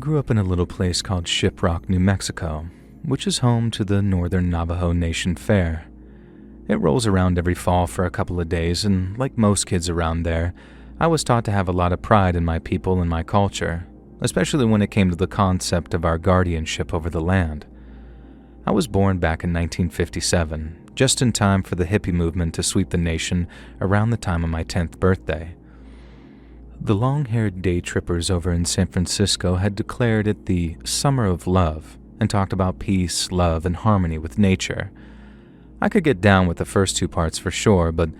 grew up in a little place called Shiprock, New Mexico, which is home to the Northern Navajo Nation Fair. It rolls around every fall for a couple of days, and like most kids around there, I was taught to have a lot of pride in my people and my culture, especially when it came to the concept of our guardianship over the land. I was born back in 1957, just in time for the hippie movement to sweep the nation around the time of my 10th birthday. The long-haired day trippers over in San Francisco had declared it the Summer of Love and talked about peace, love, and harmony with nature. I could get down with the first two parts for sure, but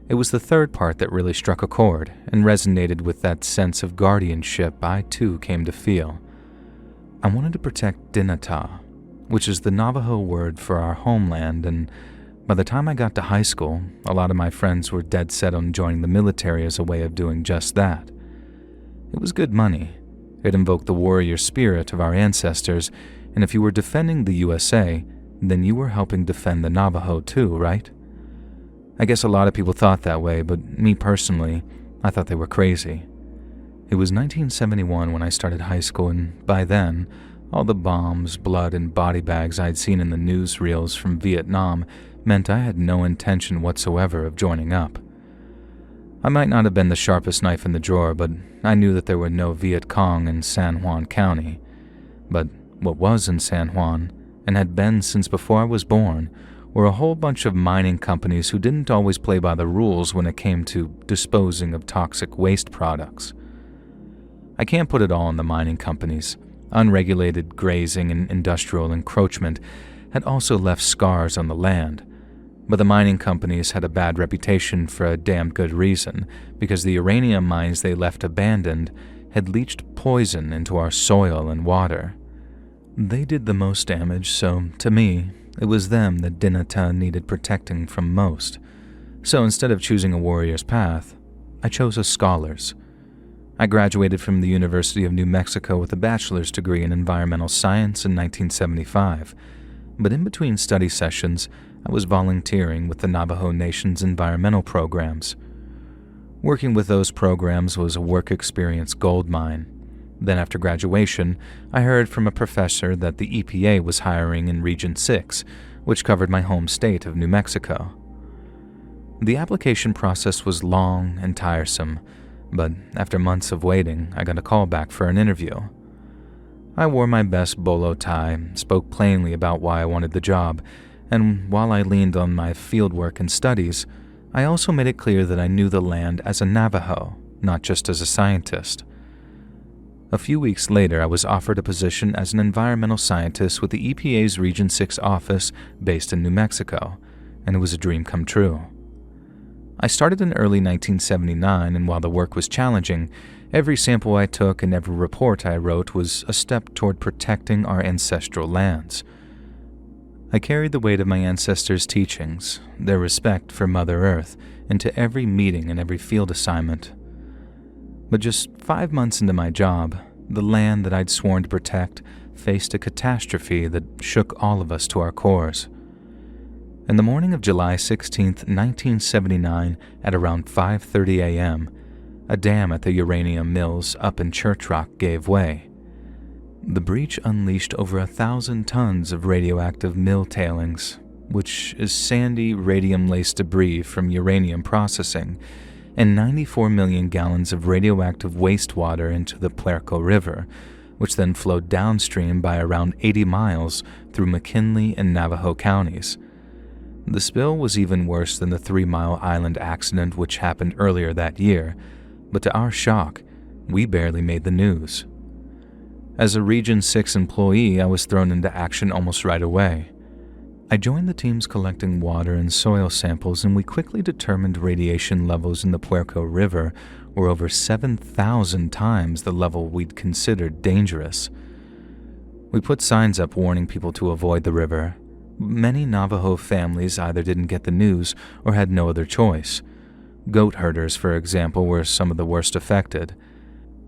it was the third part that really struck a chord and resonated with that sense of guardianship I too came to feel. I wanted to protect Dinata, which is the Navajo word for our homeland, and by the time I got to high school, a lot of my friends were dead set on joining the military as a way of doing just that. It was good money. It invoked the warrior spirit of our ancestors, and if you were defending the USA, then you were helping defend the Navajo too, right? I guess a lot of people thought that way, but me personally, I thought they were crazy. It was 1971 when I started high school, and by then, all the bombs, blood, and body bags I'd seen in the newsreels from Vietnam meant I had no intention whatsoever of joining up. I might not have been the sharpest knife in the drawer, but I knew that there were no Viet Cong in San Juan County. But what was in San Juan, and had been since before I was born, were a whole bunch of mining companies who didn't always play by the rules when it came to disposing of toxic waste products. I can't put it all on the mining companies. Unregulated grazing and industrial encroachment had also left scars on the land, but the mining companies had a bad reputation for a damn good reason, because the uranium mines they left abandoned had leached poison into our soil and water. They did the most damage, so to me, it was them that Dinata needed protecting from most. So instead of choosing a warrior's path, I chose a scholar's. I graduated from the University of New Mexico with a bachelor's degree in environmental science in 1975, but in between study sessions, I was volunteering with the Navajo Nation's environmental programs. Working with those programs was a work experience goldmine. Then after graduation, I heard from a professor that the EPA was hiring in Region 6, which covered my home state of New Mexico. The application process was long and tiresome, but after months of waiting, I got a call back for an interview. I wore my best bolo tie, spoke plainly about why I wanted the job, and while I leaned on my fieldwork and studies, I also made it clear that I knew the land as a Navajo, not just as a scientist. A few weeks later, I was offered a position as an environmental scientist with the EPA's Region 6 office based in New Mexico, and it was a dream come true. I started in early 1979, and while the work was challenging, every sample I took and every report I wrote was a step toward protecting our ancestral lands. I carried the weight of my ancestors' teachings, their respect for Mother Earth, into every meeting and every field assignment. But just 5 months into my job, the land that I'd sworn to protect faced a catastrophe that shook all of us to our cores. In the morning of July 16, 1979, at around 5:30 a.m., a dam at the uranium mills up in Church Rock gave way. The breach unleashed over 1,000 tons of radioactive mill tailings, which is sandy, radium-laced debris from uranium processing, and 94 million gallons of radioactive wastewater into the Puerco River, which then flowed downstream by around 80 miles through McKinley and Navajo counties. The spill was even worse than the 3 Mile Island accident which happened earlier that year, but to our shock, we barely made the news. As a Region 6 employee, I was thrown into action almost right away. I joined the teams collecting water and soil samples, and we quickly determined radiation levels in the Puerco River were over 7,000 times the level we'd considered dangerous. We put signs up warning people to avoid the river. Many Navajo families either didn't get the news or had no other choice. Goat herders, for example, were some of the worst affected.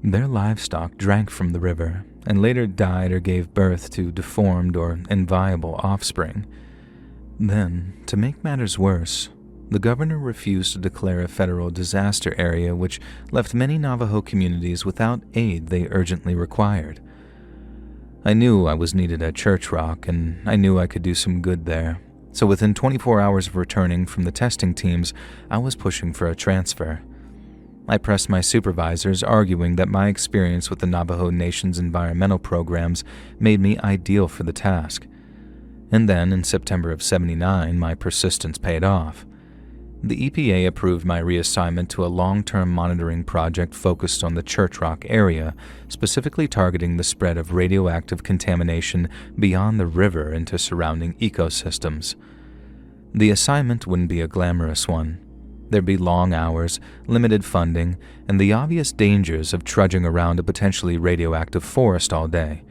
Their livestock drank from the river and later died or gave birth to deformed or inviable offspring. Then, to make matters worse, the governor refused to declare a federal disaster area, which left many Navajo communities without aid they urgently required. I knew I was needed at Church Rock, and I knew I could do some good there. So within 24 hours of returning from the testing teams, I was pushing for a transfer. I pressed my supervisors, arguing that my experience with the Navajo Nation's environmental programs made me ideal for the task. And then, in September of '79, my persistence paid off. The EPA approved my reassignment to a long-term monitoring project focused on the Church Rock area, specifically targeting the spread of radioactive contamination beyond the river into surrounding ecosystems. The assignment wouldn't be a glamorous one. There'd be long hours, limited funding, and the obvious dangers of trudging around a potentially radioactive forest all day.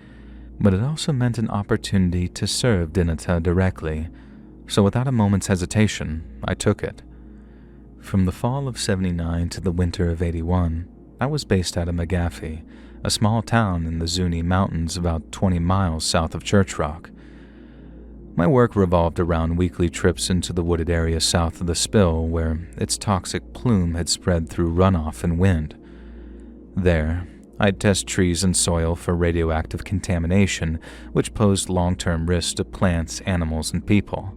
But it also meant an opportunity to serve Dinata directly, so without a moment's hesitation, I took it. From the fall of '79 to the winter of '81, I was based out of McGaffey, a small town in the Zuni Mountains about 20 miles south of Church Rock. My work revolved around weekly trips into the wooded area south of the spill where its toxic plume had spread through runoff and wind. There, I'd test trees and soil for radioactive contamination, which posed long-term risks to plants, animals, and people.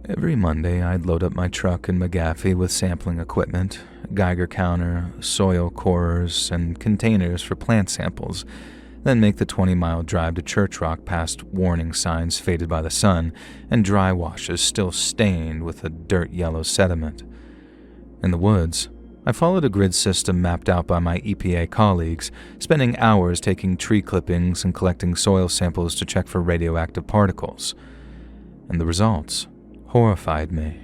Every Monday, I'd load up my truck in McGaffey with sampling equipment, Geiger counter, soil corers, and containers for plant samples, then make the 20-mile drive to Church Rock past warning signs faded by the sun and dry washes still stained with a dirt-yellow sediment. In the woods, I followed a grid system mapped out by my EPA colleagues, spending hours taking tree clippings and collecting soil samples to check for radioactive particles. And the results horrified me.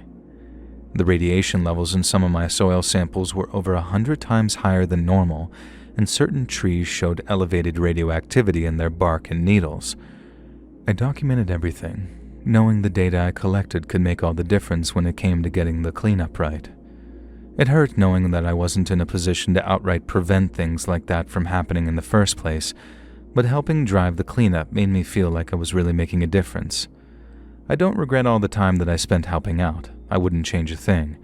The radiation levels in some of my soil samples were over 100 times higher than normal, and certain trees showed elevated radioactivity in their bark and needles. I documented everything, knowing the data I collected could make all the difference when it came to getting the cleanup right. It hurt knowing that I wasn't in a position to outright prevent things like that from happening in the first place, but helping drive the cleanup made me feel like I was really making a difference. I don't regret all the time that I spent helping out. I wouldn't change a thing.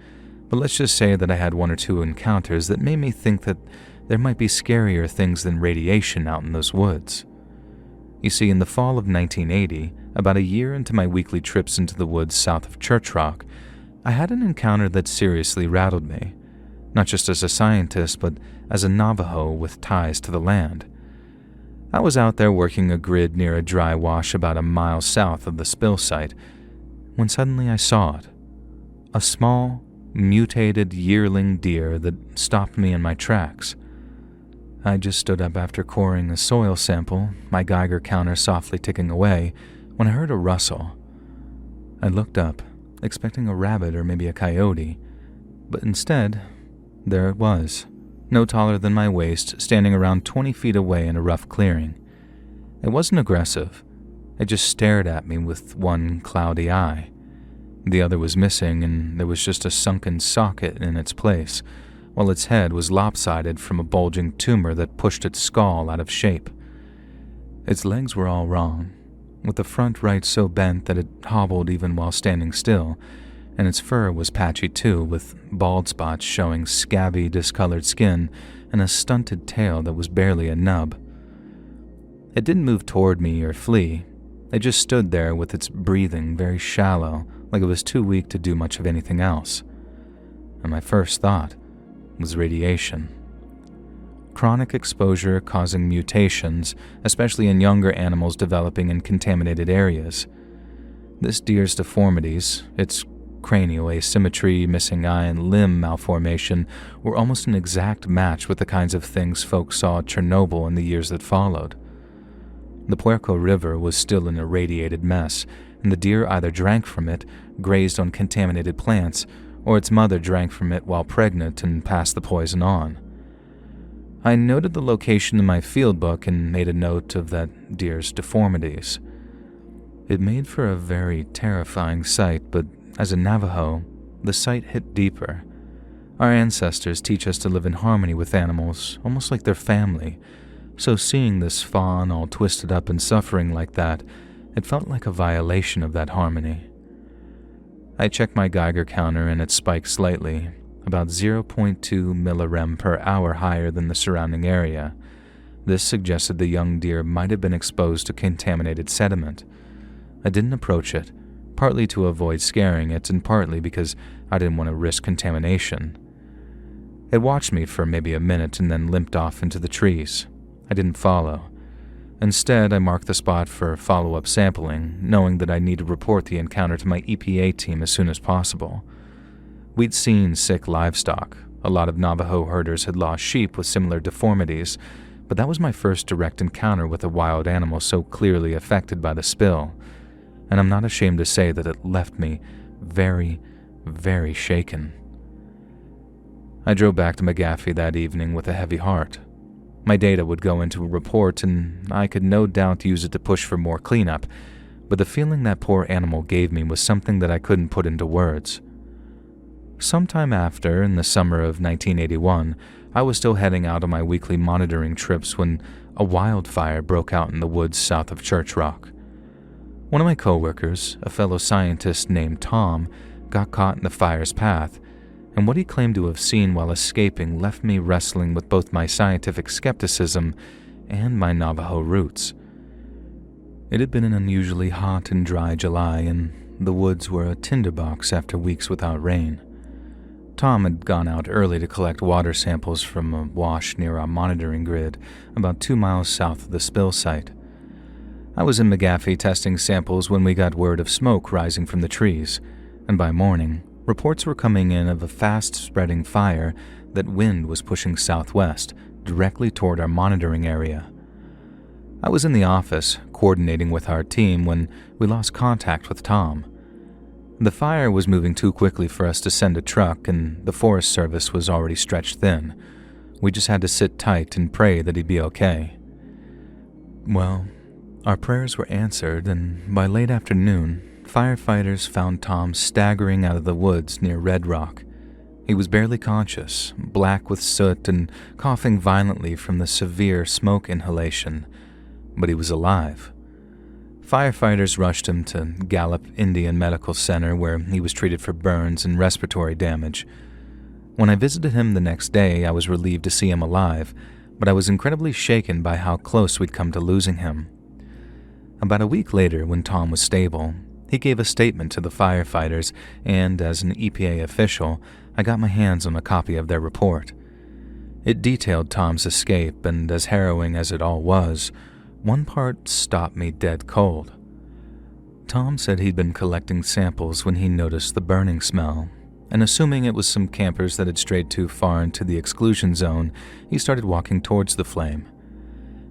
But let's just say that I had one or two encounters that made me think that there might be scarier things than radiation out in those woods. You see, in the fall of 1980, about a year into my weekly trips into the woods south of Church Rock, I had an encounter that seriously rattled me, not just as a scientist, but as a Navajo with ties to the land. I was out there working a grid near a dry wash about a mile south of the spill site, when suddenly I saw it. A small, mutated yearling deer that stopped me in my tracks. I just stood up after coring a soil sample, my Geiger counter softly ticking away, when I heard a rustle. I looked up, expecting a rabbit or maybe a coyote, but instead, there it was, no taller than my waist, standing around 20 feet away in a rough clearing. It wasn't aggressive. It just stared at me with one cloudy eye. The other was missing, and there was just a sunken socket in its place, while its head was lopsided from a bulging tumor that pushed its skull out of shape. Its legs were all wrong, with the front right so bent that it hobbled even while standing still, and its fur was patchy too, with bald spots showing scabby, discolored skin and a stunted tail that was barely a nub. It didn't move toward me or flee. It just stood there with its breathing very shallow, like it was too weak to do much of anything else. And my first thought was radiation. Chronic exposure causing mutations, especially in younger animals developing in contaminated areas. This deer's deformities, its cranial asymmetry, missing eye, and limb malformation were almost an exact match with the kinds of things folks saw at Chernobyl in the years that followed. The Puerco River was still an irradiated mess, and the deer either drank from it, grazed on contaminated plants, or its mother drank from it while pregnant and passed the poison on. I noted the location in my field book and made a note of that deer's deformities. It made for a very terrifying sight, but as a Navajo, the sight hit deeper. Our ancestors teach us to live in harmony with animals, almost like their family, so seeing this fawn all twisted up and suffering like that, it felt like a violation of that harmony. I checked my Geiger counter and it spiked slightly, about 0.2 millirem per hour higher than the surrounding area. This suggested the young deer might have been exposed to contaminated sediment. I didn't approach it, partly to avoid scaring it and partly because I didn't want to risk contamination. It watched me for maybe a minute and then limped off into the trees. I didn't follow. Instead, I marked the spot for follow-up sampling, knowing that I need to report the encounter to my EPA team as soon as possible. We'd seen sick livestock. A lot of Navajo herders had lost sheep with similar deformities, but that was my first direct encounter with a wild animal so clearly affected by the spill, and I'm not ashamed to say that it left me very, very shaken. I drove back to McGaffey that evening with a heavy heart. My data would go into a report, and I could no doubt use it to push for more cleanup, but the feeling that poor animal gave me was something that I couldn't put into words. Sometime after, in the summer of 1981, I was still heading out on my weekly monitoring trips when a wildfire broke out in the woods south of Church Rock. One of my coworkers, a fellow scientist named Tom, got caught in the fire's path, and what he claimed to have seen while escaping left me wrestling with both my scientific skepticism and my Navajo roots. It had been an unusually hot and dry July, and the woods were a tinderbox after weeks without rain. Tom had gone out early to collect water samples from a wash near our monitoring grid, about 2 miles south of the spill site. I was in McGaffey testing samples when we got word of smoke rising from the trees, and by morning, reports were coming in of a fast-spreading fire that wind was pushing southwest, directly toward our monitoring area. I was in the office, coordinating with our team, when we lost contact with Tom. The fire was moving too quickly for us to send a truck, and the Forest Service was already stretched thin. We just had to sit tight and pray that he'd be okay. Well, our prayers were answered, and by late afternoon, firefighters found Tom staggering out of the woods near Red Rock. He was barely conscious, black with soot and coughing violently from the severe smoke inhalation, but he was alive. Firefighters rushed him to Gallup Indian Medical Center, where he was treated for burns and respiratory damage. When I visited him the next day, I was relieved to see him alive, but I was incredibly shaken by how close we'd come to losing him. About a week later, when Tom was stable, he gave a statement to the firefighters, and as an EPA official, I got my hands on a copy of their report. It detailed Tom's escape, and as harrowing as it all was, one part stopped me dead cold. Tom said he'd been collecting samples when he noticed the burning smell, and assuming it was some campers that had strayed too far into the exclusion zone, he started walking towards the flame.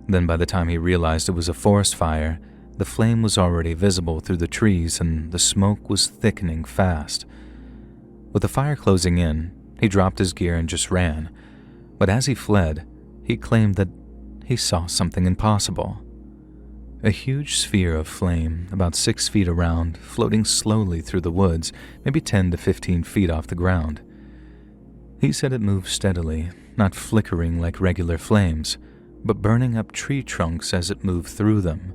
Then by the time he realized it was a forest fire, the flame was already visible through the trees and the smoke was thickening fast. With the fire closing in, he dropped his gear and just ran, but as he fled, he claimed that he saw something impossible. A huge sphere of flame, about 6 feet around, floating slowly through the woods, maybe 10 to 15 feet off the ground. He said it moved steadily, not flickering like regular flames, but burning up tree trunks as it moved through them.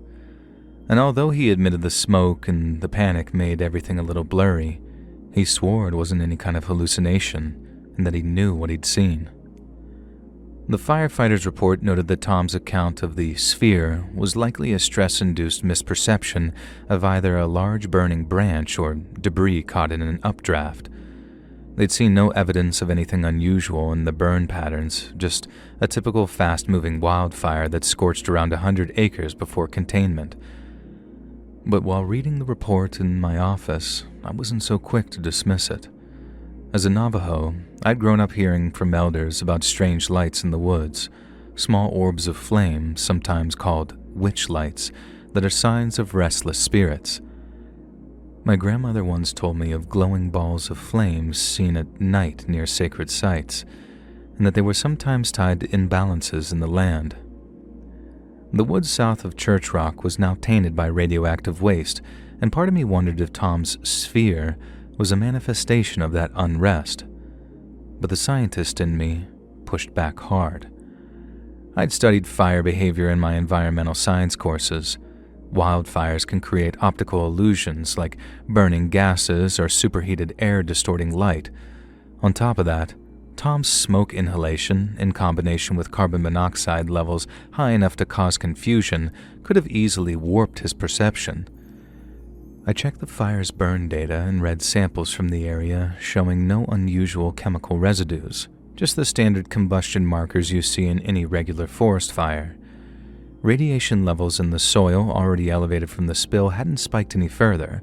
And although he admitted the smoke and the panic made everything a little blurry, he swore it wasn't any kind of hallucination and that he knew what he'd seen. The firefighter's report noted that Tom's account of the sphere was likely a stress-induced misperception of either a large burning branch or debris caught in an updraft. They'd seen no evidence of anything unusual in the burn patterns, just a typical fast-moving wildfire that scorched around 100 acres before containment. But while reading the report in my office, I wasn't so quick to dismiss it. As a Navajo, I'd grown up hearing from elders about strange lights in the woods, small orbs of flame, sometimes called witch lights, that are signs of restless spirits. My grandmother once told me of glowing balls of flames seen at night near sacred sites, and that they were sometimes tied to imbalances in the land. The woods south of Church Rock was now tainted by radioactive waste, and part of me wondered if Tom's sphere was a manifestation of that unrest. But the scientist in me pushed back hard. I'd studied fire behavior in my environmental science courses. Wildfires can create optical illusions like burning gases or superheated air distorting light. On top of that, Tom's smoke inhalation, in combination with carbon monoxide levels high enough to cause confusion, could have easily warped his perception. I checked the fire's burn data and read samples from the area showing no unusual chemical residues, just the standard combustion markers you see in any regular forest fire. Radiation levels in the soil, already elevated from the spill, hadn't spiked any further.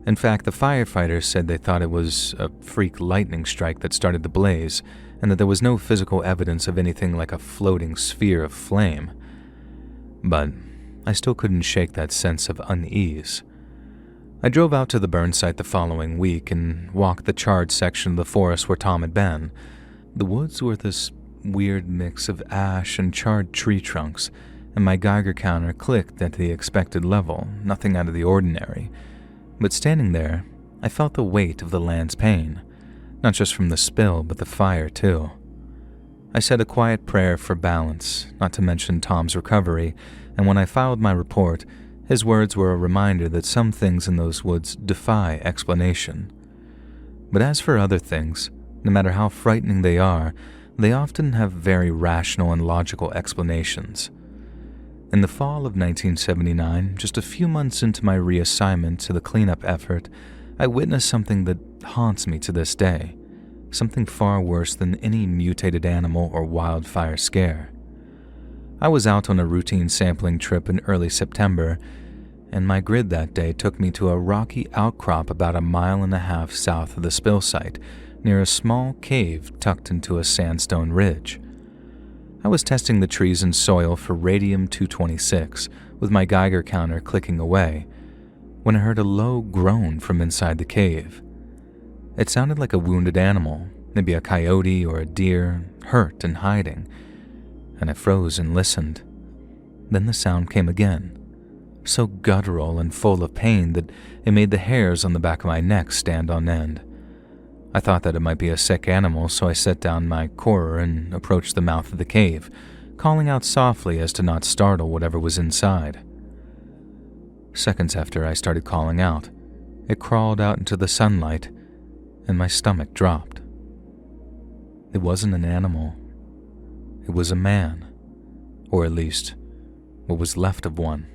In fact, the firefighters said they thought it was a freak lightning strike that started the blaze, and that there was no physical evidence of anything like a floating sphere of flame. But I still couldn't shake that sense of unease. I drove out to the burn site the following week and walked the charred section of the forest where Tom had been. The woods were this weird mix of ash and charred tree trunks, and my Geiger counter clicked at the expected level, nothing out of the ordinary. But standing there, I felt the weight of the land's pain, not just from the spill, but the fire too. I said a quiet prayer for balance, not to mention Tom's recovery, and when I filed my report, his words were a reminder that some things in those woods defy explanation. But as for other things, no matter how frightening they are, they often have very rational and logical explanations. In the fall of 1979, just a few months into my reassignment to the cleanup effort, I witnessed something that haunts me to this day, something far worse than any mutated animal or wildfire scare. I was out on a routine sampling trip in early September, and my grid that day took me to a rocky outcrop about 1.5 miles south of the spill site, near a small cave tucked into a sandstone ridge. I was testing the trees and soil for radium-226, with my Geiger counter clicking away, when I heard a low groan from inside the cave. It sounded like a wounded animal, maybe a coyote or a deer, hurt and hiding, and I froze and listened. Then the sound came again, so guttural and full of pain that it made the hairs on the back of my neck stand on end. I thought that it might be a sick animal, so I set down my corer and approached the mouth of the cave, calling out softly as to not startle whatever was inside. Seconds after I started calling out, it crawled out into the sunlight, and my stomach dropped. It wasn't an animal. It was a man, or at least what was left of one.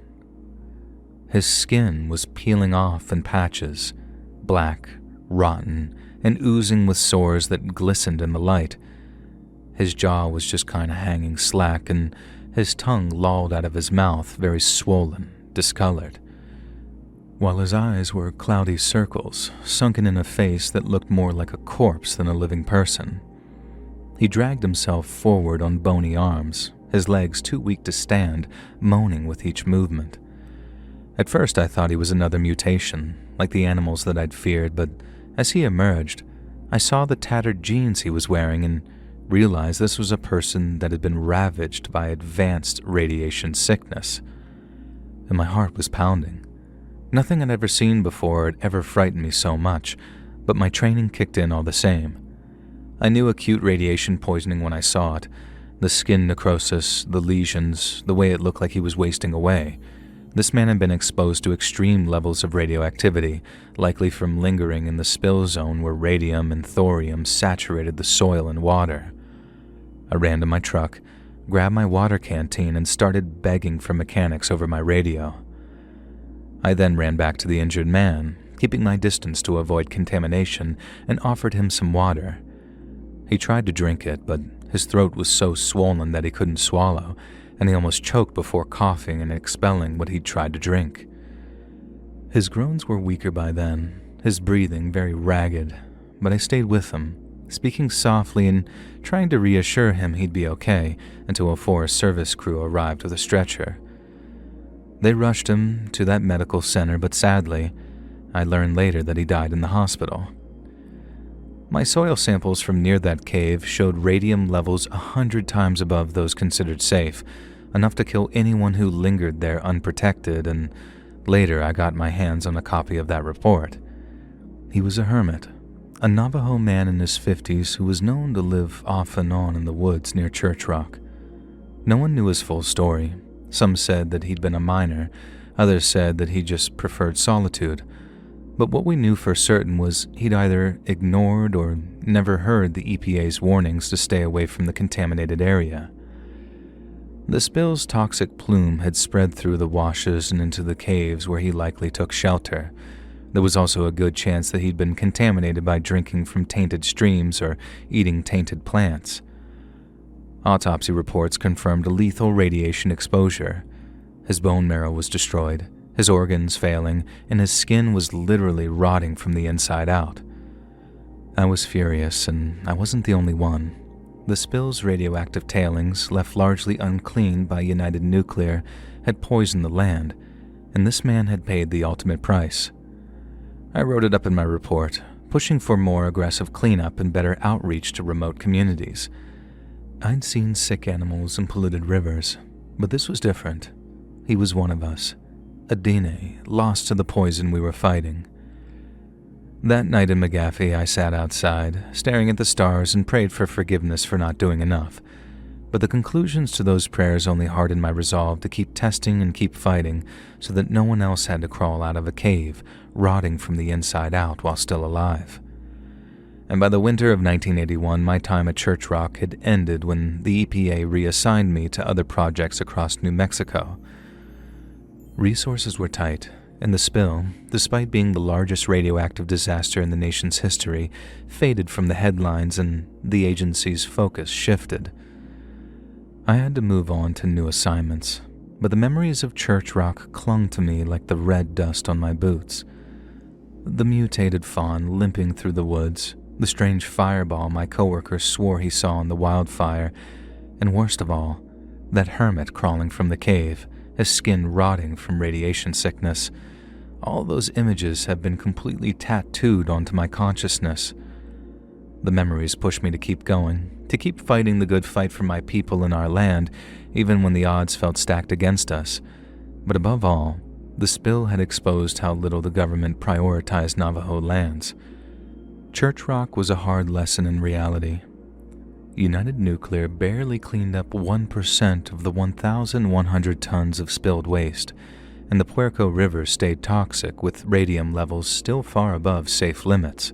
His skin was peeling off in patches, black, rotten, and oozing with sores that glistened in the light. His jaw was just kinda hanging slack, and his tongue lolled out of his mouth, very swollen, discolored, while his eyes were cloudy circles, sunken in a face that looked more like a corpse than a living person. He dragged himself forward on bony arms, his legs too weak to stand, moaning with each movement. At first I thought he was another mutation, like the animals that I'd feared, but as he emerged, I saw the tattered jeans he was wearing and realized this was a person that had been ravaged by advanced radiation sickness. And my heart was pounding. Nothing I'd ever seen before had ever frightened me so much, but my training kicked in all the same. I knew acute radiation poisoning when I saw it, the skin necrosis, the lesions, the way it looked like he was wasting away. This man had been exposed to extreme levels of radioactivity, likely from lingering in the spill zone where radium and thorium saturated the soil and water. I ran to my truck, grabbed my water canteen, and started begging for mechanics over my radio. I then ran back to the injured man, keeping my distance to avoid contamination, and offered him some water. He tried to drink it, but his throat was so swollen that he couldn't swallow, and he almost choked before coughing and expelling what he'd tried to drink. His groans were weaker by then, his breathing very ragged, but I stayed with him, speaking softly and trying to reassure him he'd be okay until a Forest Service crew arrived with a stretcher. They rushed him to that medical center, but sadly, I learned later that he died in the hospital. My soil samples from near that cave showed radium levels 100 times above those considered safe, enough to kill anyone who lingered there unprotected, and later I got my hands on a copy of that report. He was a hermit, a Navajo man in his 50s who was known to live off and on in the woods near Church Rock. No one knew his full story. Some said that he'd been a miner, others said that he just preferred solitude. But what we knew for certain was he'd either ignored or never heard the EPA's warnings to stay away from the contaminated area. The spill's toxic plume had spread through the washes and into the caves where he likely took shelter. There was also a good chance that he'd been contaminated by drinking from tainted streams or eating tainted plants. Autopsy reports confirmed a lethal radiation exposure. His bone marrow was destroyed, his organs failing, and his skin was literally rotting from the inside out. I was furious, and I wasn't the only one. The spill's radioactive tailings, left largely uncleaned by United Nuclear, had poisoned the land, and this man had paid the ultimate price. I wrote it up in my report, pushing for more aggressive cleanup and better outreach to remote communities. I'd seen sick animals in polluted rivers, but this was different. He was one of us, a Dine, lost to the poison we were fighting. That night in McGaffey, I sat outside, staring at the stars and prayed for forgiveness for not doing enough. But the conclusions to those prayers only hardened my resolve to keep testing and keep fighting so that no one else had to crawl out of a cave, rotting from the inside out while still alive. And by the winter of 1981, my time at Church Rock had ended when the EPA reassigned me to other projects across New Mexico. Resources were tight, and the spill, despite being the largest radioactive disaster in the nation's history, faded from the headlines and the agency's focus shifted. I had to move on to new assignments, but the memories of Church Rock clung to me like the red dust on my boots. The mutated fawn limping through the woods, the strange fireball my coworker swore he saw in the wildfire, and worst of all, that hermit crawling from the cave, his skin rotting from radiation sickness. All those images have been completely tattooed onto my consciousness. The memories push me to keep going, to keep fighting the good fight for my people and our land, even when the odds felt stacked against us. But above all, the spill had exposed how little the government prioritized Navajo lands. Church Rock was a hard lesson in reality. United Nuclear barely cleaned up 1% of the 1,100 tons of spilled waste, and the Puerco River stayed toxic with radium levels still far above safe limits.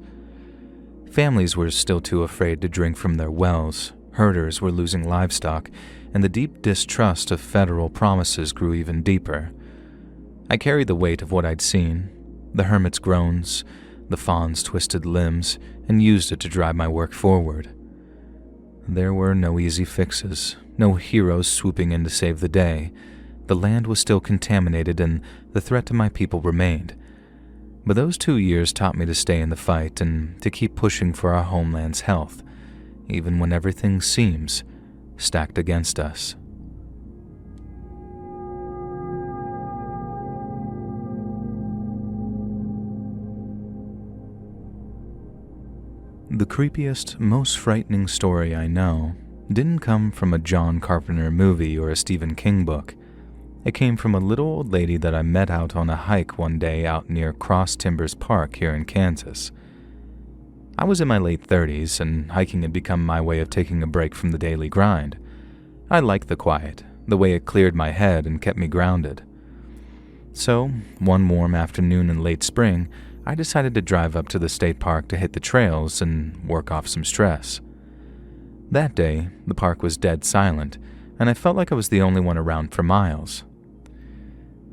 Families were still too afraid to drink from their wells, herders were losing livestock, and the deep distrust of federal promises grew even deeper. I carried the weight of what I'd seen, the hermit's groans, the fawn's twisted limbs, and used it to drive my work forward. There were no easy fixes, no heroes swooping in to save the day. The land was still contaminated and the threat to my people remained. But those 2 years taught me to stay in the fight and to keep pushing for our homeland's health, even when everything seems stacked against us. The creepiest, most frightening story I know didn't come from a John Carpenter movie or a Stephen King book. It came from a little old lady that I met out on a hike one day out near Cross Timbers Park here in Kansas. I was in my late 30s, and hiking had become my way of taking a break from the daily grind. I liked the quiet, the way it cleared my head and kept me grounded. So, one warm afternoon in late spring, I decided to drive up to the state park to hit the trails and work off some stress. That day, the park was dead silent, and I felt like I was the only one around for miles.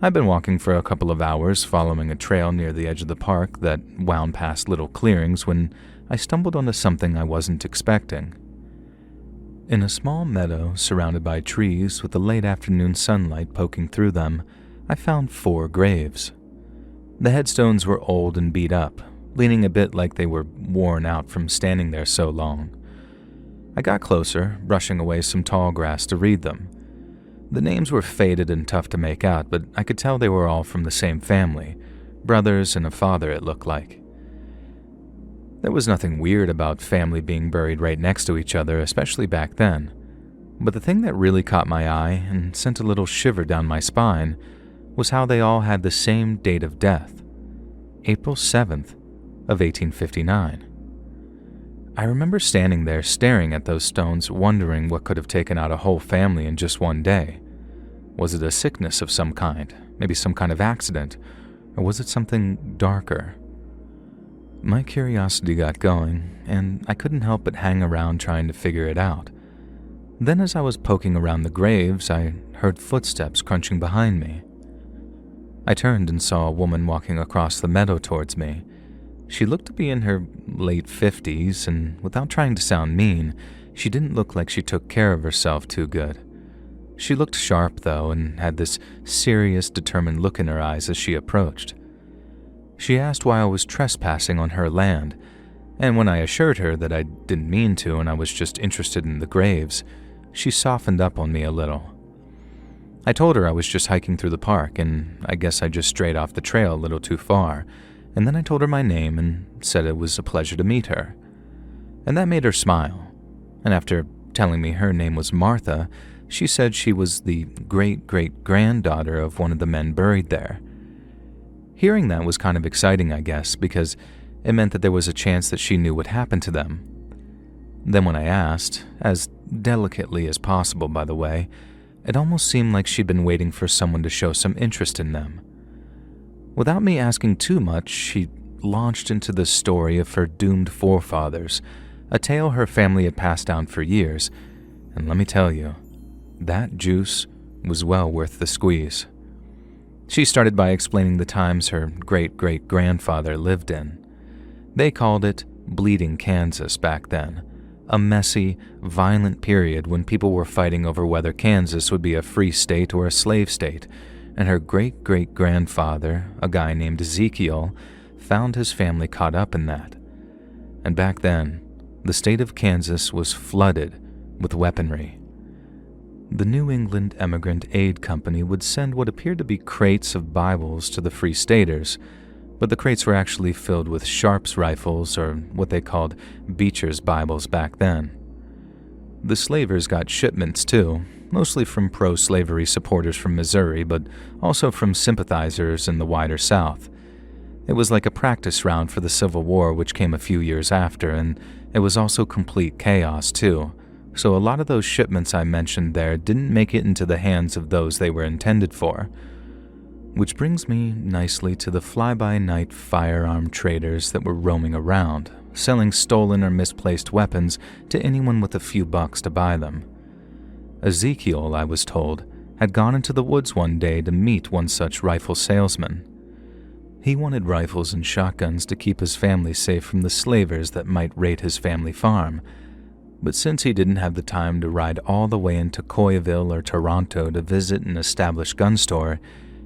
I'd been walking for a couple of hours following a trail near the edge of the park that wound past little clearings when I stumbled onto something I wasn't expecting. In a small meadow surrounded by trees with the late afternoon sunlight poking through them, I found 4 graves. The headstones were old and beat up, leaning a bit like they were worn out from standing there so long. I got closer, brushing away some tall grass to read them. The names were faded and tough to make out, but I could tell they were all from the same family, brothers and a father it looked like. There was nothing weird about family being buried right next to each other, especially back then. But the thing that really caught my eye and sent a little shiver down my spine was how they all had the same date of death, April 7th of 1859. I remember standing there staring at those stones, wondering what could have taken out a whole family in just one day. Was it a sickness of some kind, maybe some kind of accident, or was it something darker? My curiosity got going, and I couldn't help but hang around trying to figure it out. Then as I was poking around the graves, I heard footsteps crunching behind me. I turned and saw a woman walking across the meadow towards me. She looked to be in her late 50s, and without trying to sound mean, she didn't look like she took care of herself too good. She looked sharp, though, and had this serious, determined look in her eyes as she approached. She asked why I was trespassing on her land, and when I assured her that I didn't mean to and I was just interested in the graves, she softened up on me a little. I told her I was just hiking through the park, and I guess I just strayed off the trail a little too far, and then I told her my name and said it was a pleasure to meet her. And that made her smile, and after telling me her name was Martha, she said she was the great-great-granddaughter of one of the men buried there. Hearing that was kind of exciting, I guess, because it meant that there was a chance that she knew what happened to them. Then when I asked, as delicately as possible by the way, it almost seemed like she'd been waiting for someone to show some interest in them. Without me asking too much, she launched into the story of her doomed forefathers, a tale her family had passed down for years, and let me tell you, that juice was well worth the squeeze. She started by explaining the times her great-great-grandfather lived in. They called it Bleeding Kansas back then, a messy, violent period when people were fighting over whether Kansas would be a free state or a slave state, and her great-great-grandfather, a guy named Ezekiel, found his family caught up in that. And back then, the state of Kansas was flooded with weaponry. The New England Emigrant Aid Company would send what appeared to be crates of Bibles to the Free Staters, but the crates were actually filled with Sharps rifles, or what they called Beecher's Bibles back then. The slavers got shipments too, mostly from pro-slavery supporters from Missouri, but also from sympathizers in the wider South. It was like a practice round for the Civil War, which came a few years after, and it was also complete chaos too. So a lot of those shipments I mentioned there didn't make it into the hands of those they were intended for. Which brings me nicely to the fly-by-night firearm traders that were roaming around, selling stolen or misplaced weapons to anyone with a few bucks to buy them. Ezekiel, I was told, had gone into the woods one day to meet one such rifle salesman. He wanted rifles and shotguns to keep his family safe from the slavers that might raid his family farm, but since he didn't have the time to ride all the way into Coyville or Toronto to visit an established gun store,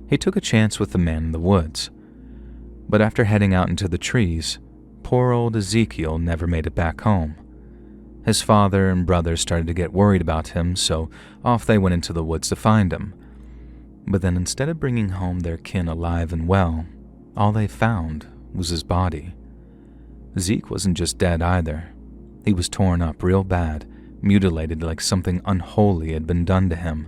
he took a chance with the man in the woods. But after heading out into the trees, poor old Ezekiel never made it back home. His father and brother started to get worried about him, so off they went into the woods to find him. But then instead of bringing home their kin alive and well, all they found was his body. Zeke wasn't just dead either. He was torn up real bad, mutilated like something unholy had been done to him.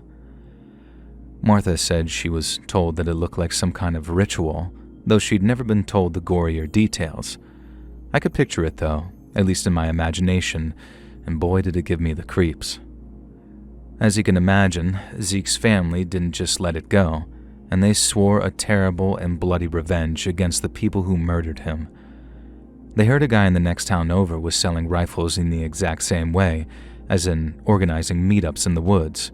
Martha said she was told that it looked like some kind of ritual, though she'd never been told the gorier details. I could picture it though, at least in my imagination, and boy did it give me the creeps. As you can imagine, Zeke's family didn't just let it go, and they swore a terrible and bloody revenge against the people who murdered him. They heard a guy in the next town over was selling rifles in the exact same way, as in organizing meetups in the woods.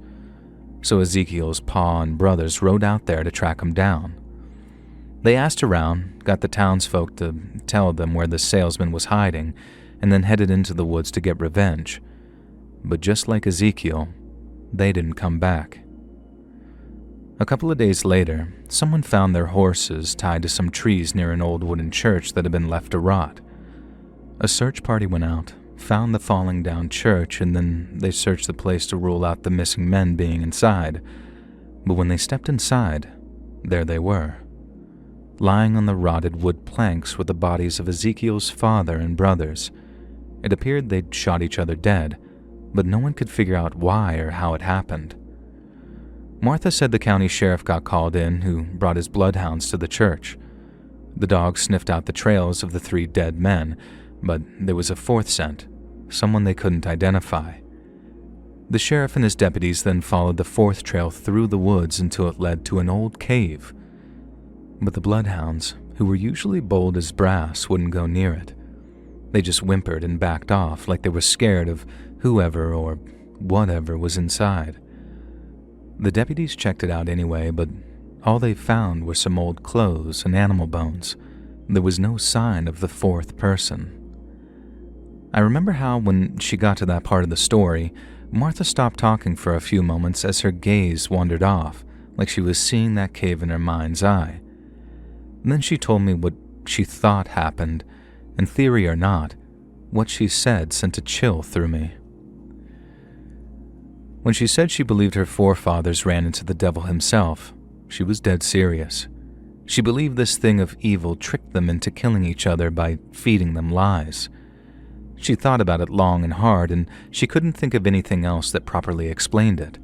So Ezekiel's pa and brothers rode out there to track him down. They asked around, got the townsfolk to tell them where the salesman was hiding, and then headed into the woods to get revenge. But just like Ezekiel, they didn't come back. A couple of days later, someone found their horses tied to some trees near an old wooden church that had been left to rot. A search party went out, found the falling down church, and then they searched the place to rule out the missing men being inside. But when they stepped inside, there they were, lying on the rotted wood planks with the bodies of Ezekiel's father and brothers. It appeared they'd shot each other dead, but no one could figure out why or how it happened. Martha said the county sheriff got called in, who brought his bloodhounds to the church. The dogs sniffed out the trails of the 3 dead men, but there was a 4th scent, someone they couldn't identify. The sheriff and his deputies then followed the 4th trail through the woods until it led to an old cave. But the bloodhounds, who were usually bold as brass, wouldn't go near it. They just whimpered and backed off like they were scared of whoever or whatever was inside. The deputies checked it out anyway, but all they found were some old clothes and animal bones. There was no sign of the fourth person. I remember how, when she got to that part of the story, Martha stopped talking for a few moments as her gaze wandered off, like she was seeing that cave in her mind's eye. And then she told me what she thought happened, and theory or not, what she said sent a chill through me. When she said she believed her forefathers ran into the devil himself, she was dead serious. She believed this thing of evil tricked them into killing each other by feeding them lies. She thought about it long and hard, and she couldn't think of anything else that properly explained it.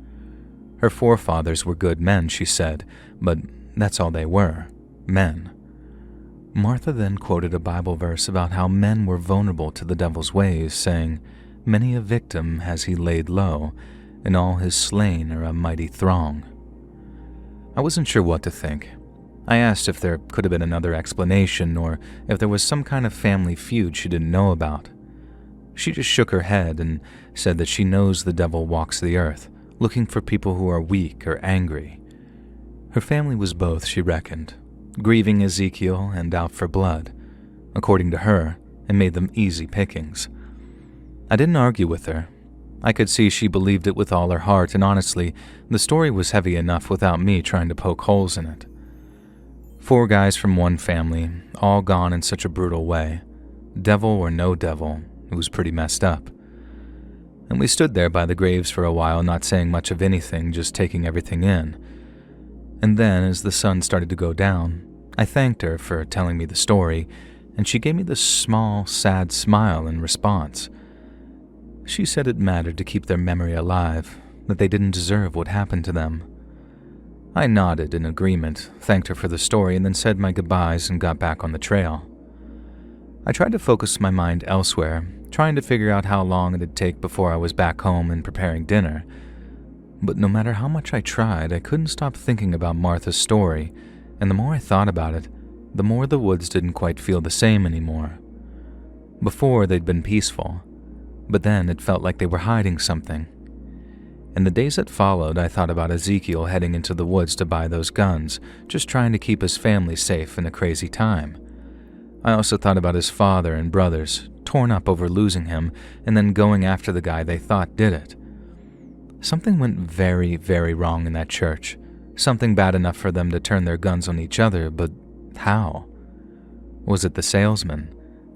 Her forefathers were good men, she said, but that's all they were, men. Martha then quoted a Bible verse about how men were vulnerable to the devil's ways, saying, "Many a victim has he laid low, and all his slain are a mighty throng." I wasn't sure what to think. I asked if there could have been another explanation, or if there was some kind of family feud she didn't know about. She just shook her head and said that she knows the devil walks the earth, looking for people who are weak or angry. Her family was both, she reckoned, grieving Ezekiel and out for blood. According to her, it made them easy pickings. I didn't argue with her. I could see she believed it with all her heart, and honestly, the story was heavy enough without me trying to poke holes in it. 4 guys from one family, all gone in such a brutal way. Devil or no devil, it was pretty messed up. And we stood there by the graves for a while, not saying much of anything, just taking everything in. And then, as the sun started to go down, I thanked her for telling me the story, and she gave me this small, sad smile in response. She said it mattered to keep their memory alive, that they didn't deserve what happened to them. I nodded in agreement, thanked her for the story, and then said my goodbyes and got back on the trail. I tried to focus my mind elsewhere, trying to figure out how long it'd take before I was back home and preparing dinner. But no matter how much I tried, I couldn't stop thinking about Martha's story, and the more I thought about it, the more the woods didn't quite feel the same anymore. Before, they'd been peaceful, but then it felt like they were hiding something. In the days that followed, I thought about Ezekiel heading into the woods to buy those guns, just trying to keep his family safe in a crazy time. I also thought about his father and brothers, torn up over losing him, and then going after the guy they thought did it. Something went very, very wrong in that church. Something bad enough for them to turn their guns on each other, but how? Was it the salesman?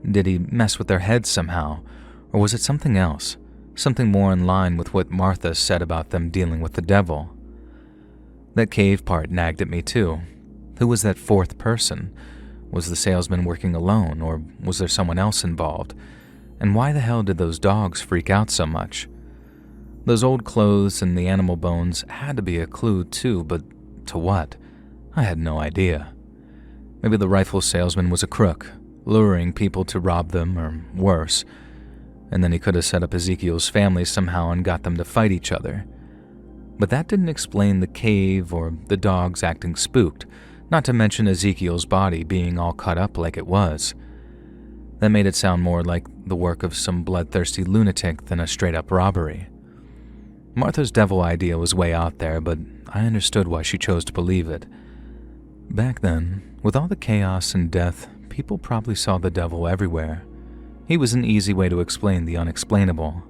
Did he mess with their heads somehow? Or was it something else? Something more in line with what Martha said about them dealing with the devil? That cave part nagged at me too. Who was that fourth person? Was the salesman working alone, or was there someone else involved? And why the hell did those dogs freak out so much? Those old clothes and the animal bones had to be a clue too, but to what? I had no idea. Maybe the rifle salesman was a crook, luring people to rob them, or worse. And then he could have set up Ezekiel's family somehow and got them to fight each other. But that didn't explain the cave or the dogs acting spooked, not to mention Ezekiel's body being all cut up like it was. That made it sound more like the work of some bloodthirsty lunatic than a straight-up robbery. Martha's devil idea was way out there, but I understood why she chose to believe it. Back then, with all the chaos and death, people probably saw the devil everywhere. He was an easy way to explain the unexplainable.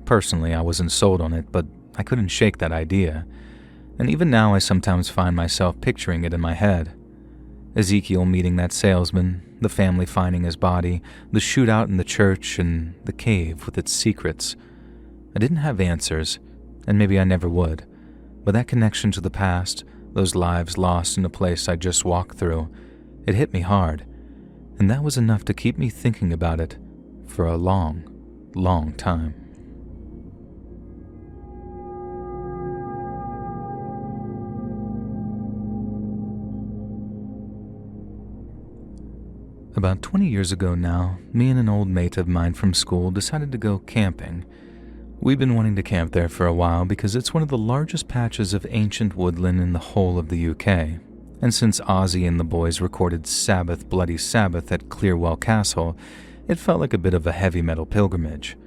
Personally, I wasn't sold on it, but I couldn't shake that idea. And even now I sometimes find myself picturing it in my head. Ezekiel meeting that salesman, the family finding his body, the shootout in the church, and the cave with its secrets. I didn't have answers, and maybe I never would, but that connection to the past, those lives lost in a place I just walked through, it hit me hard, and that was enough to keep me thinking about it for a long, long time. About 20 years ago now, me and an old mate of mine from school decided to go camping. We've been wanting to camp there for a while because it's one of the largest patches of ancient woodland in the whole of the UK. and since Ozzy and the boys recorded Sabbath Bloody Sabbath at Clearwell Castle, it felt like a bit of a heavy metal pilgrimage.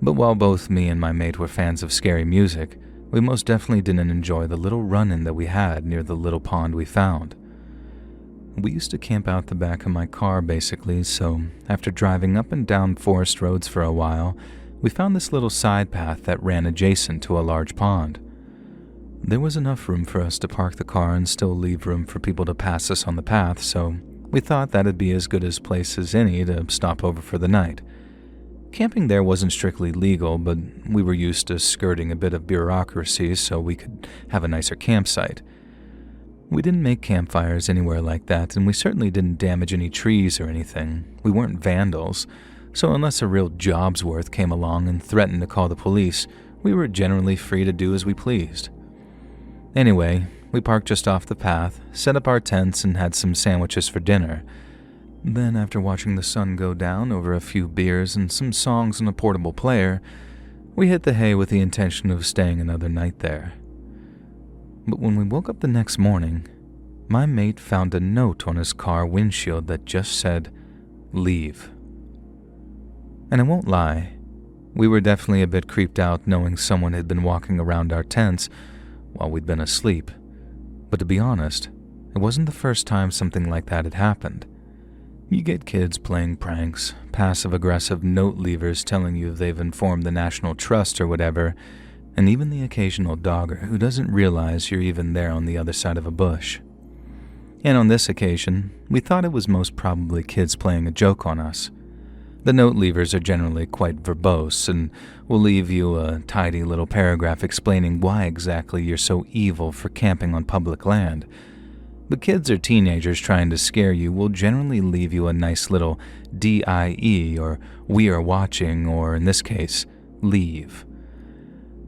But while both me and my mate were fans of scary music, we most definitely didn't enjoy the little run-in that we had near the little pond we found. We used to camp out the back of my car basically, so after driving up and down forest roads for a while, we found this little side path that ran adjacent to a large pond. There was enough room for us to park the car and still leave room for people to pass us on the path, so we thought that'd be as good a place as any to stop over for the night. Camping there wasn't strictly legal, but we were used to skirting a bit of bureaucracy so we could have a nicer campsite. We didn't make campfires anywhere like that, and we certainly didn't damage any trees or anything. We weren't vandals, so unless a real job's worth came along and threatened to call the police, we were generally free to do as we pleased. Anyway, we parked just off the path, set up our tents, and had some sandwiches for dinner. Then, after watching the sun go down over a few beers and some songs on a portable player, we hit the hay with the intention of staying another night there. But when we woke up the next morning, my mate found a note on his car windshield that just said, "Leave." And I won't lie, we were definitely a bit creeped out knowing someone had been walking around our tents while we'd been asleep. But to be honest, it wasn't the first time something like that had happened. You get kids playing pranks, passive-aggressive note leavers telling you they've informed the National Trust or whatever, and even the occasional dogger who doesn't realize you're even there on the other side of a bush. And on this occasion, we thought it was most probably kids playing a joke on us. The note leavers are generally quite verbose and will leave you a tidy little paragraph explaining why exactly you're so evil for camping on public land. But kids or teenagers trying to scare you will generally leave you a nice little DIE or "we are watching" or, in this case, "leave."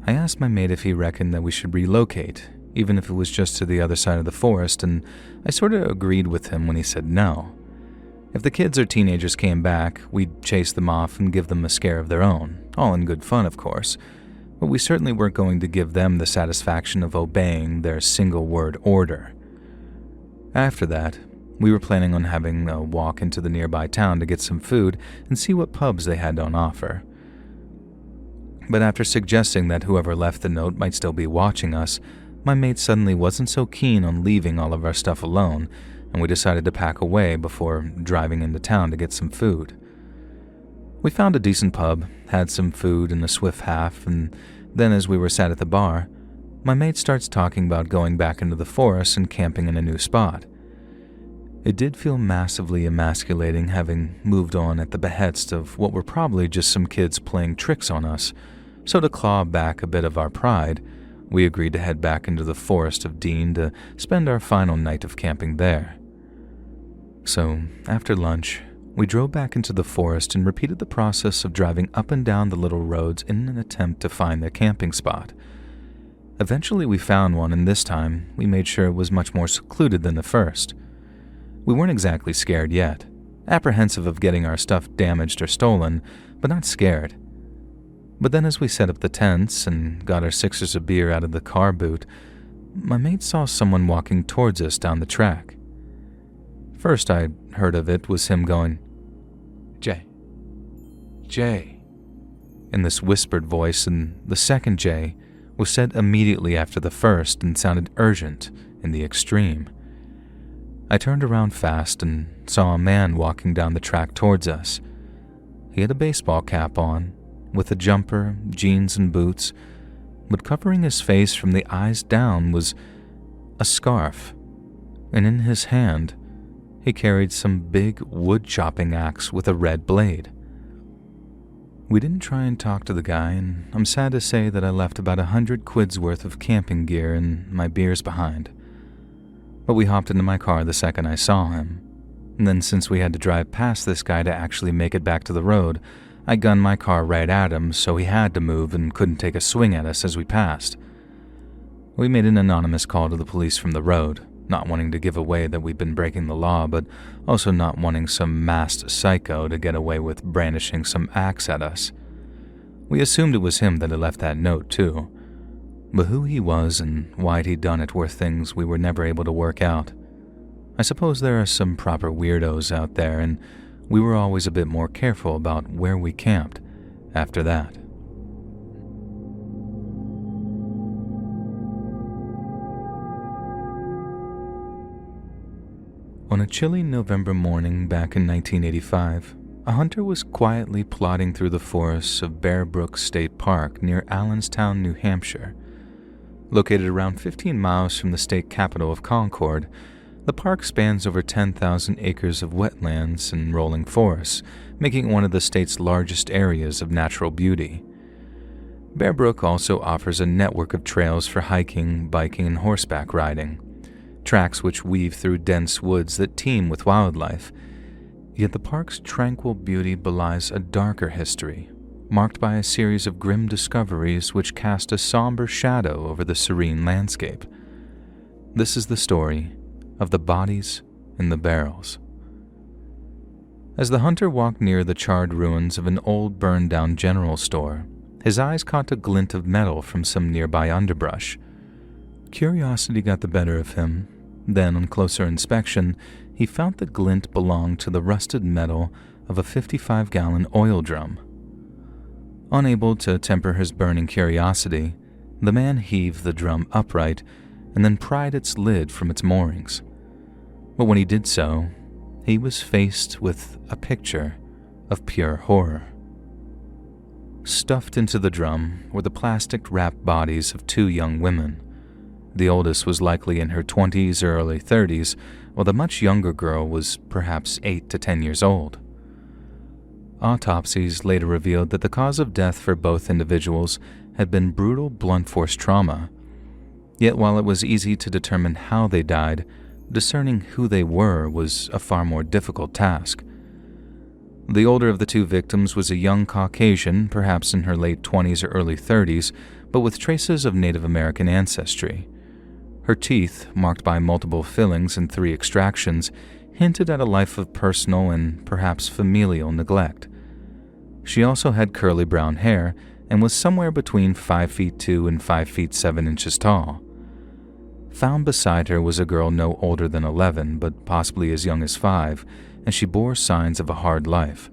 I asked my mate if he reckoned that we should relocate, even if it was just to the other side of the forest, and I sort of agreed with him when he said no. If the kids or teenagers came back, we'd chase them off and give them a scare of their own, all in good fun, of course, but we certainly weren't going to give them the satisfaction of obeying their single-word order. After that, we were planning on having a walk into the nearby town to get some food and see what pubs they had on offer. But after suggesting that whoever left the note might still be watching us, my mate suddenly wasn't so keen on leaving all of our stuff alone, and we decided to pack away before driving into town to get some food. We found a decent pub, had some food and a swift half, and then as we were sat at the bar, my mate starts talking about going back into the forest and camping in a new spot. It did feel massively emasculating having moved on at the behest of what were probably just some kids playing tricks on us, so to claw back a bit of our pride, we agreed to head back into the forest of Dean to spend our final night of camping there. So, after lunch, we drove back into the forest and repeated the process of driving up and down the little roads in an attempt to find their camping spot. Eventually we found one, and this time we made sure it was much more secluded than the first. We weren't exactly scared yet, apprehensive of getting our stuff damaged or stolen, but not scared. But then as we set up the tents and got our sixers of beer out of the car boot, my mate saw someone walking towards us down the track. First I heard of it was him going, "Jay, Jay," in this whispered voice, and the second Jay was said immediately after the first and sounded urgent in the extreme. I turned around fast and saw a man walking down the track towards us. He had a baseball cap on, with a jumper, jeans, and boots, but covering his face from the eyes down was a scarf, and in his hand he carried some big wood-chopping axe with a red blade. We didn't try and talk to the guy, and I'm sad to say that I left about 100 quid's worth of camping gear and my beers behind. But we hopped into my car the second I saw him, and then since we had to drive past this guy to actually make it back to the road, I gunned my car right at him, so he had to move and couldn't take a swing at us as we passed. We made an anonymous call to the police from the road, not wanting to give away that we'd been breaking the law, but also not wanting some masked psycho to get away with brandishing some axe at us. We assumed it was him that had left that note, too. But who he was and why'd he done it were things we were never able to work out. I suppose there are some proper weirdos out there, and we were always a bit more careful about where we camped after that. On a chilly November morning back in 1985, a hunter was quietly plodding through the forests of Bear Brook State Park near Allenstown, New Hampshire. Located around 15 miles from the state capital of Concord, the park spans over 10,000 acres of wetlands and rolling forests, making it one of the state's largest areas of natural beauty. Bear Brook also offers a network of trails for hiking, biking, and horseback riding, tracks which weave through dense woods that teem with wildlife. Yet the park's tranquil beauty belies a darker history, marked by a series of grim discoveries which cast a somber shadow over the serene landscape. This is the story of the bodies in the barrels. As the hunter walked near the charred ruins of an old burned-down general store, his eyes caught a glint of metal from some nearby underbrush. Curiosity got the better of him. Then, on closer inspection, he found the glint belonged to the rusted metal of a 55-gallon oil drum. Unable to temper his burning curiosity, the man heaved the drum upright and then pried its lid from its moorings. But when he did so, he was faced with a picture of pure horror. Stuffed into the drum were the plastic-wrapped bodies of two young women. The oldest was likely in her 20s or early 30s, while the much younger girl was perhaps 8 to 10 years old. Autopsies later revealed that the cause of death for both individuals had been brutal blunt force trauma. Yet while it was easy to determine how they died, discerning who they were was a far more difficult task. The older of the two victims was a young Caucasian, perhaps in her late 20s or early 30s, but with traces of Native American ancestry. Her teeth, marked by multiple fillings and 3 extractions, hinted at a life of personal and perhaps familial neglect. She also had curly brown hair and was somewhere between 5 feet 2 and 5 feet 7 inches tall. Found beside her was a girl no older than 11, but possibly as young as 5, and she bore signs of a hard life.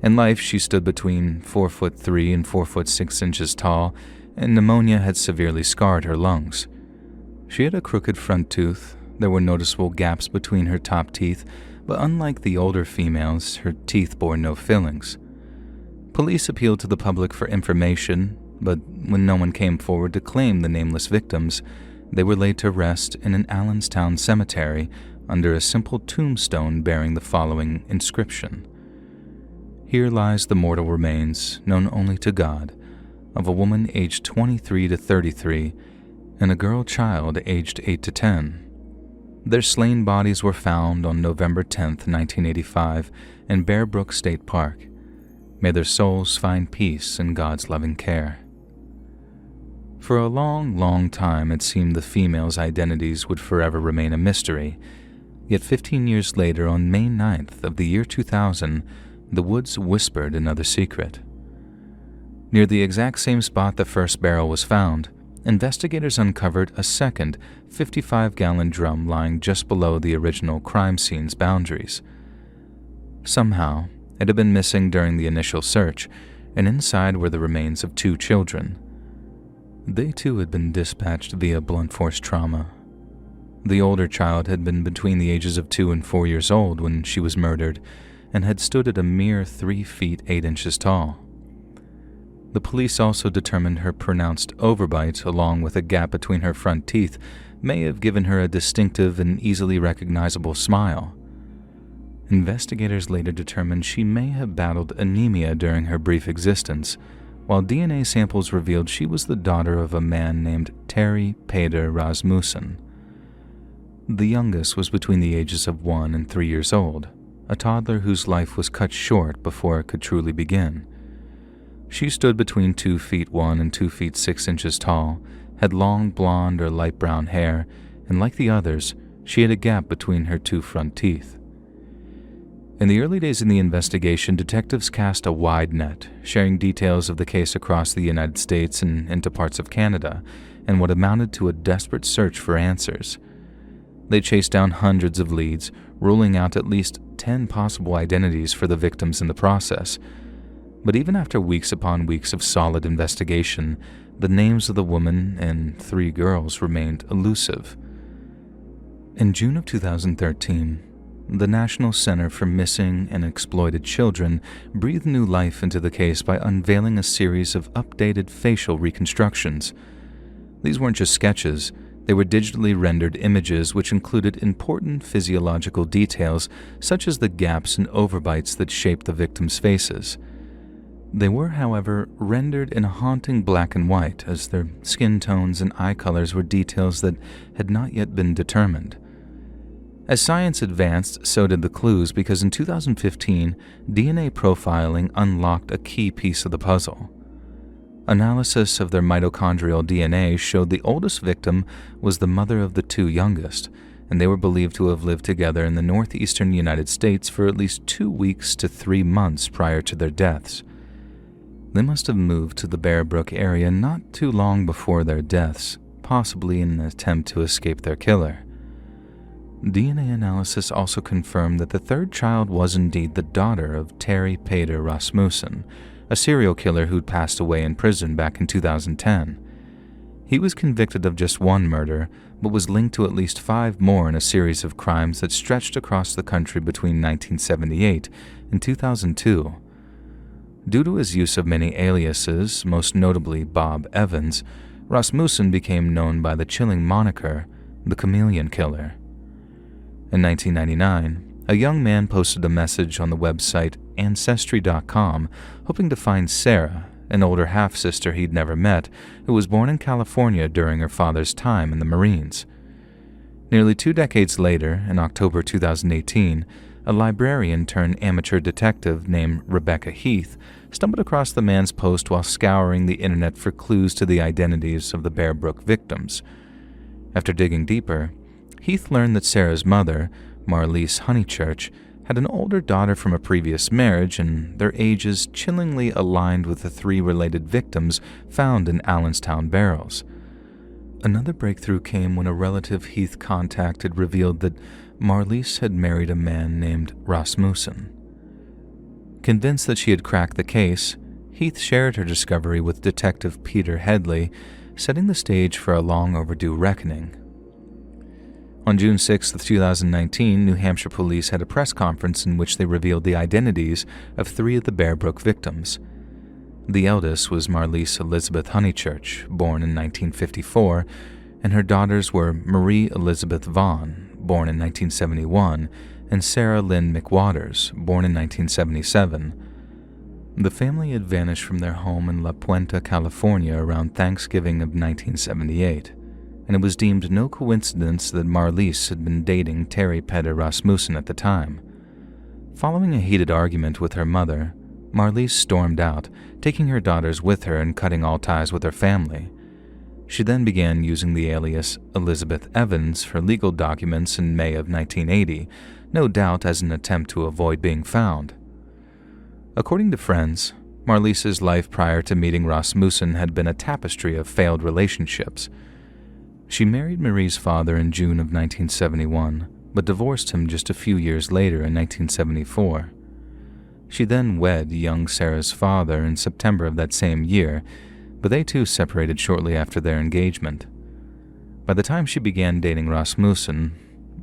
In life, she stood between 4'3" and 4'6" tall, and pneumonia had severely scarred her lungs. She had a crooked front tooth. There were noticeable gaps between her top teeth, but unlike the older females, her teeth bore no fillings. Police appealed to the public for information, but when no one came forward to claim the nameless victims, they were laid to rest in an Allenstown cemetery under a simple tombstone bearing the following inscription: "Here lies the mortal remains, known only to God, of a woman aged 23 to 33 and a girl child aged 8 to 10. Their slain bodies were found on November 10, 1985, in Bear Brook State Park. May their souls find peace in God's loving care." For a long, long time it seemed the females' identities would forever remain a mystery. Yet 15 years later, on May 9th of the year 2000, the woods whispered another secret. Near the exact same spot the first barrel was found, investigators uncovered a second 55-gallon drum lying just below the original crime scene's boundaries. Somehow, it had been missing during the initial search, and inside were the remains of 2 children. They too had been dispatched via blunt force trauma. The older child had been between the ages of 2 and 4 years old when she was murdered, and had stood at a mere 3 feet 8 inches tall. The police also determined her pronounced overbite, along with a gap between her front teeth, may have given her a distinctive and easily recognizable smile. Investigators later determined she may have battled anemia during her brief existence, while DNA samples revealed she was the daughter of a man named Terry Peder Rasmussen. The youngest was between the ages of 1 and 3 years old, a toddler whose life was cut short before it could truly begin. She stood between 2 feet 1 and 2 feet 6 inches tall, had long blonde or light brown hair, and like the others, she had a gap between her 2 front teeth. In the early days in the investigation, detectives cast a wide net, sharing details of the case across the United States and into parts of Canada, and what amounted to a desperate search for answers. They chased down hundreds of leads, ruling out at least 10 possible identities for the victims in the process. But even after weeks upon weeks of solid investigation, the names of the woman and 3 girls remained elusive. In June of 2013, the National Center for Missing and Exploited Children breathed new life into the case by unveiling a series of updated facial reconstructions. These weren't just sketches, they were digitally rendered images which included important physiological details such as the gaps and overbites that shaped the victims' faces. They were, however, rendered in a haunting black and white, as their skin tones and eye colors were details that had not yet been determined. As science advanced, so did the clues, because in 2015, DNA profiling unlocked a key piece of the puzzle. Analysis of their mitochondrial DNA showed the oldest victim was the mother of the 2 youngest, and they were believed to have lived together in the northeastern United States for at least 2 weeks to 3 months prior to their deaths. They must have moved to the Bear Brook area not too long before their deaths, possibly in an attempt to escape their killer. DNA analysis also confirmed that the 3rd child was indeed the daughter of Terry Peder Rasmussen, a serial killer who'd passed away in prison back in 2010. He was convicted of just 1 murder, but was linked to at least 5 more in a series of crimes that stretched across the country between 1978 and 2002. Due to his use of many aliases, most notably Bob Evans, Rasmussen became known by the chilling moniker, the Chameleon Killer. In 1999, a young man posted a message on the website Ancestry.com hoping to find Sarah, an older half-sister he'd never met, who was born in California during her father's time in the Marines. Nearly 2 decades later, in October 2018, a librarian turned amateur detective named Rebecca Heath stumbled across the man's post while scouring the internet for clues to the identities of the Bear Brook victims. After digging deeper, Heath learned that Sarah's mother, Marlise Honeychurch, had an older daughter from a previous marriage, and their ages chillingly aligned with the 3 related victims found in Allenstown barrels. Another breakthrough came when a relative Heath contacted revealed that Marlise had married a man named Rasmussen. Convinced that she had cracked the case, Heath shared her discovery with Detective Peter Headley, setting the stage for a long overdue reckoning. On June 6, 2019, New Hampshire police had a press conference in which they revealed the identities of 3 of the Bear Brook victims. The eldest was Marlise Elizabeth Honeychurch, born in 1954, and her daughters were Marie Elizabeth Vaughn, born in 1971, and Sarah Lynn McWaters, born in 1977. The family had vanished from their home in La Puente, California around Thanksgiving of 1978. And it was deemed no coincidence that Marlise had been dating Terry Peder Rasmussen at the time. Following a heated argument with her mother, Marlise stormed out, taking her daughters with her and cutting all ties with her family. She then began using the alias Elizabeth Evans for legal documents in May of 1980, no doubt as an attempt to avoid being found. According to friends, Marlise's life prior to meeting Rasmussen had been a tapestry of failed relationships. She married Marie's father in June of 1971, but divorced him just a few years later in 1974. She then wed young Sarah's father in September of that same year, but they too separated shortly after their engagement. By the time she began dating Rasmussen,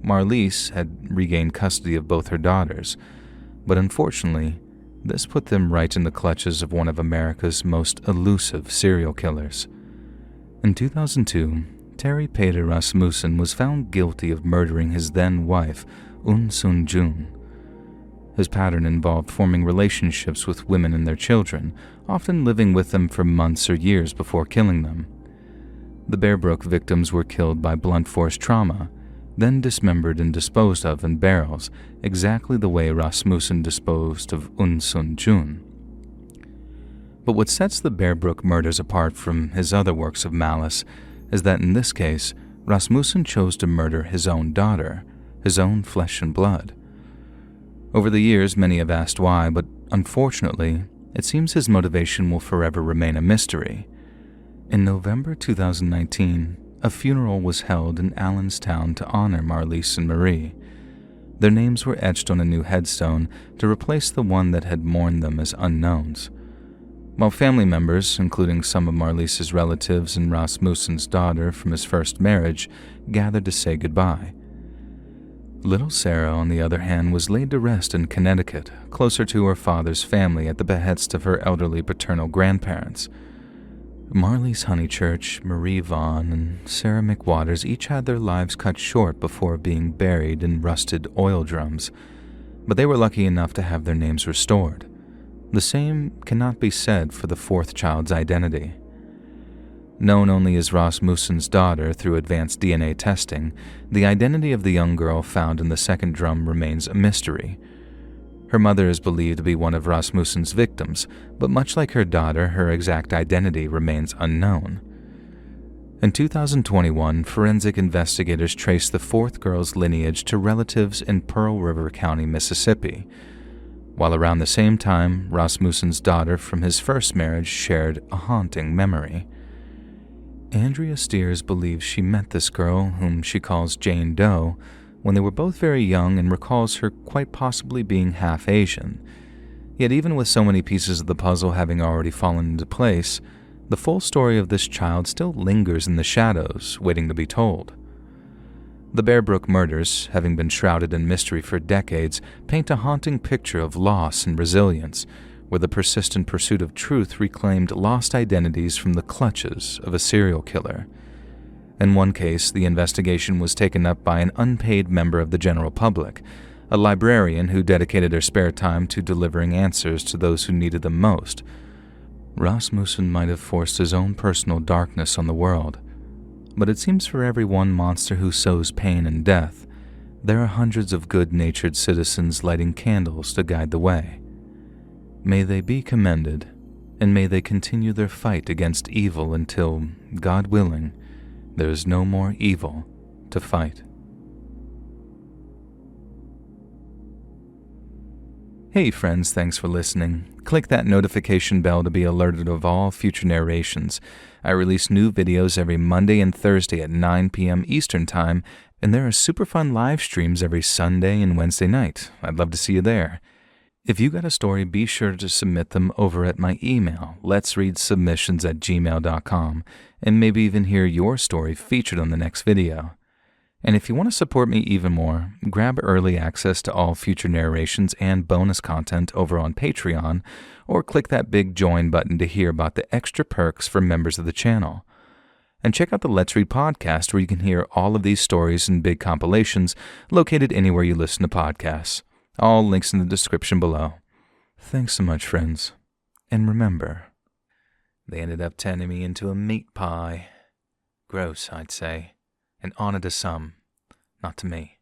Marlise had regained custody of both her daughters, but unfortunately, this put them right in the clutches of one of America's most elusive serial killers. In 2002, Terry Peder Rasmussen was found guilty of murdering his then-wife, Un Sun Jun. His pattern involved forming relationships with women and their children, often living with them for months or years before killing them. The Bear Brook victims were killed by blunt force trauma, then dismembered and disposed of in barrels, exactly the way Rasmussen disposed of Un Sun Jun. But what sets the Bear Brook murders apart from his other works of malice is that in this case, Rasmussen chose to murder his own daughter, his own flesh and blood. Over the years, many have asked why, but unfortunately, it seems his motivation will forever remain a mystery. In November 2019, a funeral was held in Allenstown to honor Marlise and Marie. Their names were etched on a new headstone to replace the one that had mourned them as unknowns. While family members, including some of Marlise's relatives and Rasmussen's daughter from his first marriage, gathered to say goodbye. Little Sarah, on the other hand, was laid to rest in Connecticut, closer to her father's family at the behest of her elderly paternal grandparents. Marlise Honeychurch, Marie Vaughn, and Sarah McWaters each had their lives cut short before being buried in rusted oil drums, but they were lucky enough to have their names restored. The same cannot be said for the fourth child's identity. Known only as Rasmussen's daughter through advanced DNA testing, the identity of the young girl found in the second drum remains a mystery. Her mother is believed to be one of Rasmussen's victims, but much like her daughter, her exact identity remains unknown. In 2021, forensic investigators traced the fourth girl's lineage to relatives in Pearl River County, Mississippi, while around the same time, Rasmussen's daughter from his first marriage shared a haunting memory. Andrea Steers believes she met this girl, whom she calls Jane Doe, when they were both very young and recalls her quite possibly being half Asian. Yet even with so many pieces of the puzzle having already fallen into place, the full story of this child still lingers in the shadows, waiting to be told. The Bear Brook murders, having been shrouded in mystery for decades, paint a haunting picture of loss and resilience, where the persistent pursuit of truth reclaimed lost identities from the clutches of a serial killer. In one case, the investigation was taken up by an unpaid member of the general public, a librarian who dedicated her spare time to delivering answers to those who needed them most. Rasmussen might have forced his own personal darkness on the world, but it seems for every one monster who sows pain and death, there are hundreds of good-natured citizens lighting candles to guide the way. May they be commended, and may they continue their fight against evil until, God willing, there is no more evil to fight. Hey friends, thanks for listening. Click that notification bell to be alerted of all future narrations. I release new videos every Monday and Thursday at 9 p.m. Eastern Time, and there are super fun live streams every Sunday and Wednesday night. I'd love to see you there. If you got a story, be sure to submit them over at my email, LetsReadSubmissions@gmail.com, and maybe even hear your story featured on the next video. And if you want to support me even more, grab early access to all future narrations and bonus content over on Patreon, or click that big join button to hear about the extra perks for members of the channel. And check out the Let's Read podcast, where you can hear all of these stories and big compilations located anywhere you listen to podcasts. All links in the description below. Thanks so much, friends. And remember, they ended up turning me into a meat pie. Gross, I'd say. An honor to some, not to me.